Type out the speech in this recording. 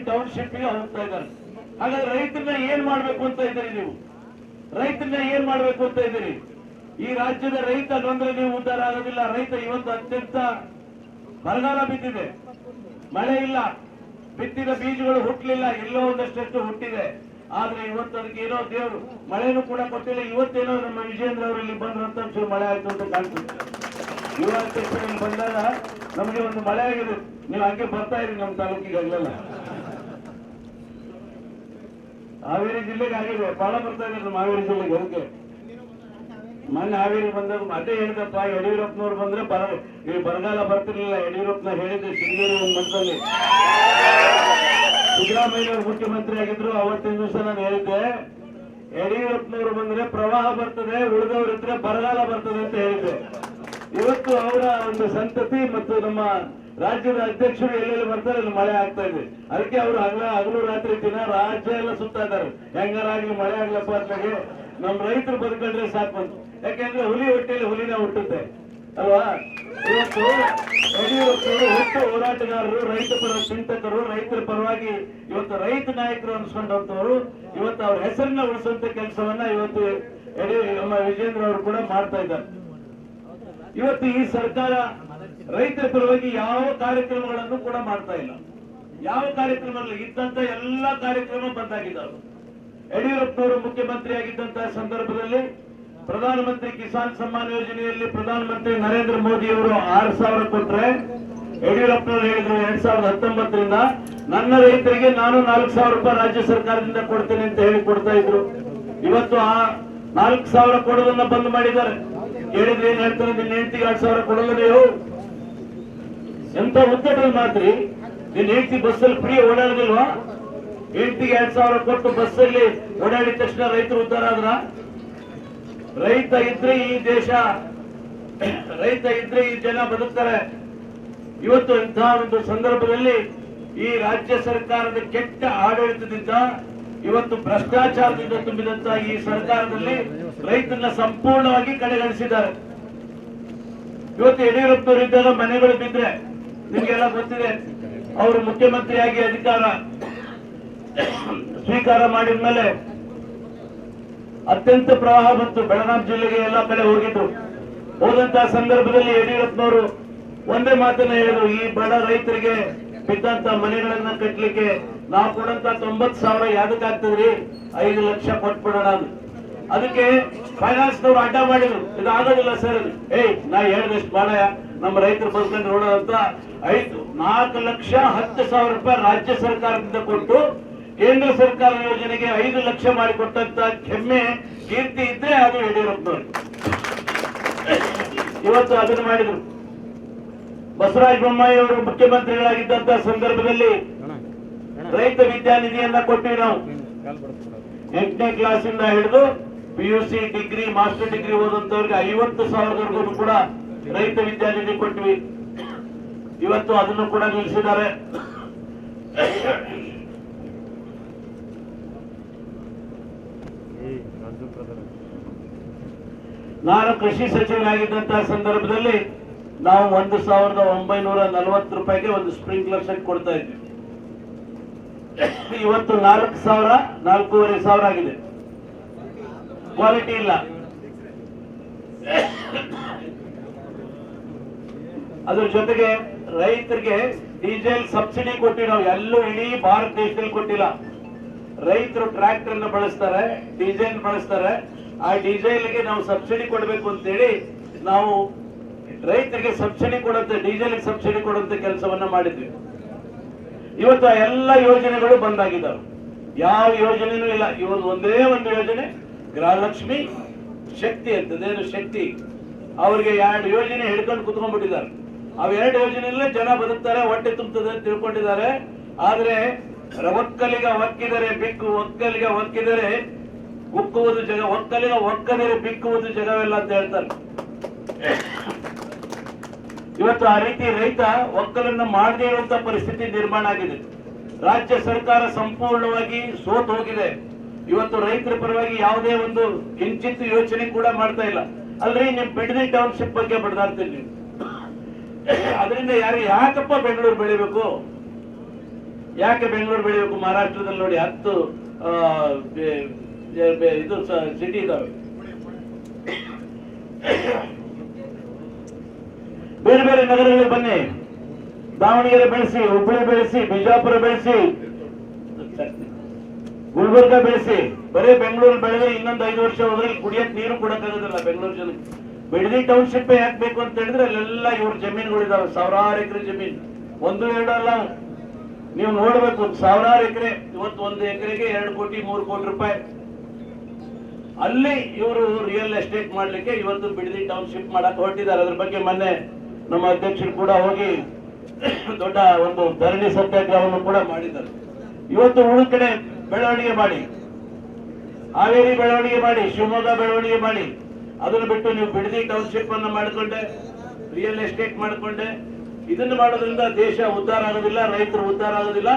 Township ಗೆ ಹೋಗ್ತಾ ಇದ್ದಾರೆ. ಹಾಗಾದ್ರೆ ರೈತರನ್ನ ಏನ್ ಮಾಡ್ಬೇಕು ಅಂತ ಇದ್ದೀರಿ ನೀವು? ರೈತರನ್ನ ಏನ್ ಮಾಡ್ಬೇಕು ಅಂತ ಇದ್ದೀರಿ? ಈ ರಾಜ್ಯದ ರೈತ ಬಂದ್ರೆ ನೀವು ಉದ್ಧಾರ ಆಗೋದಿಲ್ಲ. ರೈತ ಇವತ್ತು ಅತ್ಯಂತ ಬರಗಾಲ ಬಿದ್ದಿದೆ, ಮಳೆ ಇಲ್ಲ, ಬಿತ್ತಿದ ಬೀಜಗಳು ಹುಟ್ಟಲಿಲ್ಲ, ಎಲ್ಲೋ ಒಂದಷ್ಟು ಹುಟ್ಟಿದೆ. ಆದ್ರೆ ಇವತ್ತು ಅದಕ್ಕೆ ಏನೋ ದೇವರು ಮಳೆನೂ ಕೂಡ ಕೊಟ್ಟಿಲ್ಲ. ಇವತ್ತೇನೋ ನಮ್ಮ ವಿಜೇಂದ್ರ ಅವರು ಇಲ್ಲಿ ಬಂದ್ರು ಅಂತ ಒಂಚೂರು ಮಳೆ ಆಯ್ತು ಅಂತ ಕಾಣ್ತದೆ. ಯುವ ಅಧ್ಯಕ್ಷರಲ್ಲಿ ಬಂದಾಗ ನಮಗೆ ಒಂದು ಮಳೆ ಆಗಿದೆ. ನೀವು ಹಂಗೆ ಬರ್ತಾ ಇರಿ ನಮ್ಮ ತಾಲೂಕಿಗೆ ಆಗಲ್ಲ. ಹಾವೇರಿ ಜಿಲ್ಲೆಗೆ ಆಗಿದೆ, ಬಹಳ ಬರ್ತಾ ಇದೆ ನಮ್ಮ ಹಾವೇರಿ ಜಿಲ್ಲೆಗೆ. ಅದಕ್ಕೆ ಮೊನ್ನೆ ಹಾವೇರಿ ಬಂದಾಗ ಅದೇ ಹೇಳಿದಪ್ಪ, ಯಡಿಯೂರಪ್ಪನವ್ರು ಬಂದ್ರೆ ಬರಗಾಲ ಬರ್ತಿರ್ಲಿಲ್ಲ. ಯಡಿಯೂರಪ್ಪನ ಹೇಳಿದ್ದೆ ಶೃಂಗೇರಿ ಒಂದು ಮಂತ್ರದಲ್ಲಿ. ಸಿದ್ದರಾಮಯ್ಯನವರು ಮುಖ್ಯಮಂತ್ರಿ ಆಗಿದ್ರು ಅವತ್ತಿನ ದಿವಸ ನಾನು ಹೇಳಿದ್ದೆ, ಯಡಿಯೂರಪ್ಪನವರು ಬಂದ್ರೆ ಪ್ರವಾಹ ಬರ್ತದೆ, ಉಳಿದವರಿದ್ರೆ ಬರಗಾಲ ಬರ್ತದೆ ಅಂತ ಹೇಳಿದ್ದೆ. ಇವತ್ತು ಅವರ ಒಂದು ಸಂತತಿ ಮತ್ತು ನಮ್ಮ ರಾಜ್ಯದ ಅಧ್ಯಕ್ಷರು ಎಲ್ಲೆಲ್ಲಿ ಬರ್ತಾರೆ ಅಲ್ಲಿ ಮಳೆ ಆಗ್ತಾ ಇದೆ. ಅದಕ್ಕೆ ಅವರು ಹಗಲು ರಾತ್ರಿ ದಿನ ರಾಜ್ಯ ಎಲ್ಲ ಸುತ್ತಾ ಇದ್ದಾರೆ. ಹೆಂಗಾರಾಗ್ಲಿ ಮಳೆ ಆಗ್ಲಪ್ಪ ಅಂತಾಗೆ ನಮ್ಮ ರೈತರು ಬದುಕೊಂಡ್ರೆ ಸಾಕು ಅಂತ. ಯಾಕೆಂದ್ರೆ ಹುಲಿ ಹೊಟ್ಟೆಯಲ್ಲಿ ಹುಲಿನ ಹುಟ್ಟುತ್ತೆ ಅಲ್ವಾ? ಇವತ್ತು ಯಡಿಯೂರಪ್ಪನವರು ಹುಟ್ಟು ಹೋರಾಟಗಾರರು, ರೈತ ಪರ ಚಿಂತಕರು, ರೈತರ ಪರವಾಗಿ ಇವತ್ತು ರೈತ ನಾಯಕರು ಅನ್ಸ್ಕೊಂಡಂತವರು ಇವತ್ತು ಅವ್ರ ಹೆಸರನ್ನ ಉಳಿಸುವಂತ ಕೆಲಸವನ್ನ ಇವತ್ತು ನಮ್ಮ ವಿಜೇಂದ್ರ ಅವರು ಕೂಡ ಮಾಡ್ತಾ ಇದ್ದಾರೆ. ಇವತ್ತು ಈ ಸರ್ಕಾರ ರೈತರ ಪರವಾಗಿ ಯಾವ ಕಾರ್ಯಕ್ರಮಗಳನ್ನು ಕೂಡ ಮಾಡ್ತಾ ಇಲ್ಲ. ಯಾವ ಕಾರ್ಯಕ್ರಮದಲ್ಲಿ ಇದ್ದಂತ ಎಲ್ಲಾ ಕಾರ್ಯಕ್ರಮ ಬಂದಾಗಿದ್ದಾವೆ. ಯಡಿಯೂರಪ್ಪನವರು ಮುಖ್ಯಮಂತ್ರಿ ಆಗಿದ್ದಂತಹ ಸಂದರ್ಭದಲ್ಲಿ ಪ್ರಧಾನಮಂತ್ರಿ ಕಿಸಾನ್ ಸಮ್ಮಾನ್ ಯೋಜನೆಯಲ್ಲಿ ಪ್ರಧಾನಮಂತ್ರಿ ನರೇಂದ್ರ ಮೋದಿ ಅವರು 6,000 ಕೊಟ್ರೆ, ಯಡಿಯೂರಪ್ಪನವರು ಹೇಳಿದ್ರು 2019ರಿಂದ ನನ್ನ ರೈತರಿಗೆ ನಾನು 4,000 ರೂಪಾಯಿ ರಾಜ್ಯ ಸರ್ಕಾರದಿಂದ ಕೊಡ್ತೇನೆ ಅಂತ ಹೇಳಿ ಕೊಡ್ತಾ ಇದ್ರು. ಇವತ್ತು ಆ 4,000 ಕೊಡೋದನ್ನ ಬಂದ್ ಮಾಡಿದ್ದಾರೆ. ಹೇಳಿದ್ರೆ ಏನ್ ಹೇಳ್ತಾರೆ, ನಿನ್ನ ಹೆಂಡತಿಗೆ 2,000 ಕೊಡಲ್ಲ ನೀವು? ಎಂತ ಉದ್ದಟಲ್ ಮಾತ್ರಿ. ನಿನ್ನ ಹೆಂಡತಿ ಬಸ್ಸಲ್ಲಿ ಫ್ರೀ ಓಡಾಡೋದಿಲ್ವಾ? ಹೆಂಡತಿಗೆ 2,000 ಕೊಟ್ಟು ಬಸ್ಸಲ್ಲಿ ಓಡಾಡಿದ ತಕ್ಷಣ ರೈತರು ಉದ್ಧಾರ ಆದ್ರ? ರೈತ ಇದ್ರೆ ಈ ದೇಶ, ರೈತ ಇದ್ರೆ ಈ ಜನ ಬದುಕ್ತಾರೆ. ಇವತ್ತು ಇಂತಹ ಒಂದು ಸಂದರ್ಭದಲ್ಲಿ ಈ ರಾಜ್ಯ ಸರ್ಕಾರದ ಕೆಟ್ಟ ಆಡಳಿತದಿಂದ, ಇವತ್ತು ಭ್ರಷ್ಟಾಚಾರದಿಂದ ತುಂಬಿದಂತ ಈ ಸರ್ಕಾರದಲ್ಲಿ ರೈತರನ್ನ ಸಂಪೂರ್ಣವಾಗಿ ಕಡೆಗಣಿಸಿದ್ದಾರೆ. ಇವತ್ತು ಯಡಿಯೂರಪ್ಪನವರು ಇದ್ದಾಗ ಮನೆಗಳು ಬಿದ್ರೆ ನಿಮ್ಗೆಲ್ಲ ಗೊತ್ತಿದೆ. ಅವರು ಮುಖ್ಯಮಂತ್ರಿಯಾಗಿ ಅಧಿಕಾರ ಸ್ವೀಕಾರ ಮಾಡಿದ ಮೇಲೆ ಅತ್ಯಂತ ಪ್ರವಾಹ ಬಂತು. ಬೆಳಗಾವಿ ಜಿಲ್ಲೆಗೆ ಎಲ್ಲ ಕಡೆ ಹೋಗಿದ್ರು. ಹೋದಂತಹ ಸಂದರ್ಭದಲ್ಲಿ ಯಡಿಯೂರಪ್ಪನವರು ಒಂದೇ ಮಾತನ್ನ ಹೇಳಿದ್ರು, ಈ ಬಡ ರೈತರಿಗೆ ಬಿದ್ದಂತ ಮನೆಗಳನ್ನ ಕಟ್ಟಲಿಕ್ಕೆ ನಾವು ಕೊಡಂತ 90,000 ಯಾವ್ದಕ್ಕಾಗ್ತದ್ರಿ, 5 ಲಕ್ಷ ಕೊಟ್ಬಿಡೋಣ. ಅದಕ್ಕೆ ಫೈನಾನ್ಸ್ನವ್ರು ಅಡ್ಡ ಮಾಡಿದ್ರು, ಇದು ಆಗೋದಿಲ್ಲ ಸರ್. ನಾ ಹೇಳಿದಷ್ಟು ಬಾಳಯ್ಯ, ನಮ್ಮ ರೈತರು ಬದುಕೊಂಡು ನೋಡೋದಂತ 4,10,000 ರೂಪಾಯಿ ರಾಜ್ಯ ಸರ್ಕಾರದಿಂದ ಕೊಟ್ಟು ಕೇಂದ್ರ ಸರ್ಕಾರ ಯೋಜನೆಗೆ 5 ಲಕ್ಷ ಮಾಡಿಕೊಟ್ಟಂತ ಹೆಮ್ಮೆ ಕೀರ್ತಿ ಇದ್ರೆ ಅದು ಯಡಿಯೂರಪ್ಪನವರು. ಇವತ್ತು ಅದನ್ನು ಮಾಡಿದ್ರು. ಬಸವರಾಜ ಬೊಮ್ಮಾಯಿ ಅವರು ಮುಖ್ಯಮಂತ್ರಿಗಳಾಗಿದ್ದಂತಹ ಸಂದರ್ಭದಲ್ಲಿ ರೈತ ವಿದ್ಯಾನಿಧಿಯನ್ನ ಕೊಟ್ಟಿವಿ. ನಾವು 8ನೇ ಕ್ಲಾಸಿಂದ ಹಿಡಿದು PUC ಡಿಗ್ರಿ, ಮಾಸ್ಟರ್ ಡಿಗ್ರಿ ಓದಂತವ್ರಿಗೆ 50,000 ಕೂಡ ರೈತ ವಿದ್ಯಾನಿಧಿ ಕೊಟ್ಟಿವಿ. ಇವತ್ತು ಅದನ್ನು ಕೂಡ ನಿಲ್ಲಿಸಿದ್ದಾರೆ. ನಾನು ಕೃಷಿ ಸಚಿವನಾಗಿದ್ದಂತಹ ಸಂದರ್ಭದಲ್ಲಿ ನಾವು 1,940 ರೂಪಾಯಿಗೆ ಒಂದು ಸ್ಪ್ರಿಂಕ್ಲರ್ ಸೆಟ್ ಕೊಡ್ತಾ ಇದ್ವಿ. ಇವತ್ತು 4,000, 4,500 ಆಗಿದೆ. ಕ್ವಾಲಿಟಿ ಇಲ್ಲ. ಅದ್ರ ಜೊತೆಗೆ ರೈತರಿಗೆ ಡೀಸೆಲ್ ಸಬ್ಸಿಡಿ ಕೊಟ್ಟಿವಿ. ನಾವು ಎಲ್ಲೂ ಇಡೀ ಭಾರತ ದೇಶದಲ್ಲಿ ಕೊಟ್ಟಿಲ್ಲ. ರೈತರು ಟ್ರ್ಯಾಕ್ಟರ್ ಅನ್ನು ಬಳಸ್ತಾರೆ, ಡೀಸೆಲ್ ಬಳಸ್ತಾರೆ. ಆ ಡೀಸೆಲ್ಗೆ ನಾವು ಸಬ್ಸಿಡಿ ಕೊಡಬೇಕು ಅಂತೇಳಿ ನಾವು ರೈತರಿಗೆ ಸಬ್ಸಿಡಿ ಕೊಡುತ್ತೆ, ಡೀಸೆಲ್ ಸಬ್ಸಿಡಿ ಕೊಡುವಂತ ಕೆಲಸವನ್ನ ಮಾಡಿದ್ವಿ. ಇವತ್ತು ಎಲ್ಲ ಯೋಜನೆಗಳು ಬಂದಾಗಿದ್ದಾವೆ. ಯಾವ ಯೋಜನೆನೂ ಇಲ್ಲ. ಇವತ್ತು ಒಂದೇ ಒಂದು ಯೋಜನೆ, ಗೃಹಲಕ್ಷ್ಮಿ ಶಕ್ತಿ ಅಂತದೇನು ಶಕ್ತಿ, ಅವ್ರಿಗೆ 2 ಯೋಜನೆ ಹಿಡ್ಕೊಂಡು ಕುತ್ಕೊಂಡ್ಬಿಟ್ಟಿದ್ದಾರೆ. ಅವ್ 2 ಯೋಜನೆಯಲ್ಲೇ ಜನ ಬದುಕ್ತಾರೆ, ಹೊಟ್ಟೆ ತುಂಬುತ್ತದೆ ಅಂತ ತಿಳ್ಕೊಂಡಿದ್ದಾರೆ. ಆದ್ರೆ ಒಕ್ಕಲಿಗ ಒಕ್ಕಿದರೆ ಬಿಕ್ಕು, ಒಕ್ಕಲಿಗ ಒಕ್ಕಿದರೆ ಉಕ್ಕುವುದು ಜಗ, ಒಕ್ಕಲಿಗ ಒಕ್ಕದರೆ ಬಿಕ್ಕುವುದು ಜಗವೆಲ್ಲ ಅಂತ ಹೇಳ್ತಾರೆ. ಇವತ್ತು ಆ ರೀತಿ ರೈತ ಒಕ್ಕಲನ್ನು ಮಾಡದೇ ಇರುವಂತ ಪರಿಸ್ಥಿತಿ ನಿರ್ಮಾಣ ಆಗಿದೆ. ರಾಜ್ಯ ಸರ್ಕಾರ ಸಂಪೂರ್ಣವಾಗಿ ಸೋತು ಹೋಗಿದೆ. ಇವತ್ತು ರೈತರ ಪರವಾಗಿ ಯಾವುದೇ ಒಂದು ಕಿಂಚಿತ್ ಯೋಚನೆ ಕೂಡ ಮಾಡ್ತಾ ಇಲ್ಲ. ಅಲ್ರಿ ನಿಮ್ ಬಿಡದಿ ಟೌನ್ಶಿಪ್ ಬಗ್ಗೆ ಬಡ್ದಾಡ್ತೀರಿ ನೀವು. ಅದರಿಂದ ಯಾಕಪ್ಪ ಬೆಂಗಳೂರು ಬೆಳಿಬೇಕು? ಯಾಕೆ ಬೆಂಗಳೂರು ಬೆಳಿಬೇಕು? ಮಹಾರಾಷ್ಟ್ರದಲ್ಲಿ ನೋಡಿ 10 ಇದು ಸಿಟಿ ಇದಾವೆ. ಬೇರೆ ಬೇರೆ ನಗರಗಳಿಗೆ ಬನ್ನಿ, ದಾವಣಗೆರೆ ಬೆಳೆಸಿ, ಹುಬ್ಬಳ್ಳಿ ಬೆಳೆಸಿ, ಬಿಜಾಪುರ ಬೆಳೆಸಿ, ಗುಲ್ಬರ್ಗ ಬೆಳೆಸಿ. ಬರೀ ಬೆಂಗಳೂರು ಬೆಳೆದ್ರೆ ಇನ್ನೊಂದು 5 ವರ್ಷ ಹೋದ್ರೆ ಕುಡಿಯಕ್ ನೀರು ಕೊಡಕ್ಕಾಗೋದಿಲ್ಲ ಬೆಂಗಳೂರು ಜನಕ್ಕೆ. ಬಿಡದಿ ಟೌನ್ಶಿಪ್ ಯಾಕೆ ಬೇಕು ಅಂತ ಹೇಳಿದ್ರೆ ಅಲ್ಲೆಲ್ಲ ಇವ್ರ ಜಮೀನುಗಳಿದಾವೆ, ಸಾವಿರಾರು ಎಕರೆ ಜಮೀನು, 1-2 ಅಲ್ಲ. ನೀವು ನೋಡ್ಬೇಕು, ಸಾವಿರಾರು ಎಕರೆ. ಇವತ್ತು 1 ಎಕರೆಗೆ 2 ಕೋಟಿ 3 ಕೋಟಿ ರೂಪಾಯಿ. ಅಲ್ಲಿ ಇವರು ರಿಯಲ್ ಎಸ್ಟೇಟ್ ಮಾಡ್ಲಿಕ್ಕೆ ಇವತ್ತು ಬಿಡದಿ ಟೌನ್ಶಿಪ್ ಮಾಡಕ್ ಹೊರಟಿದ್ದಾರೆ. ಅದ್ರ ಬಗ್ಗೆ ಮೊನ್ನೆ ನಮ್ಮ ಅಧ್ಯಕ್ಷರು ಕೂಡ ಹೋಗಿ ದೊಡ್ಡ ಒಂದು ಧರಣಿ ಸತ್ಯಾಗ್ರಹವನ್ನು ಕೂಡ ಮಾಡಿದ್ದಾರೆ. ಇವತ್ತು ಉಳಿದ ಕಡೆ ಬೆಳವಣಿಗೆ ಮಾಡಿ, ಹಾವೇರಿ ಬೆಳವಣಿಗೆ ಮಾಡಿ, ಶಿವಮೊಗ್ಗ ಬೆಳವಣಿಗೆ ಮಾಡಿ, ಅದನ್ನು ಬಿಟ್ಟು ನೀವು ಬಿಡದಿ ಟೌನ್ಶಿಪ್ ಅನ್ನು ಮಾಡಿಕೊಂಡೆ, ರಿಯಲ್ ಎಸ್ಟೇಟ್ ಮಾಡಿಕೊಂಡೆ. ಇದನ್ನು ಮಾಡೋದ್ರಿಂದ ದೇಶ ಉದ್ಧಾರ ಆಗೋದಿಲ್ಲ, ರೈತರು ಉದ್ಧಾರ ಆಗೋದಿಲ್ಲ.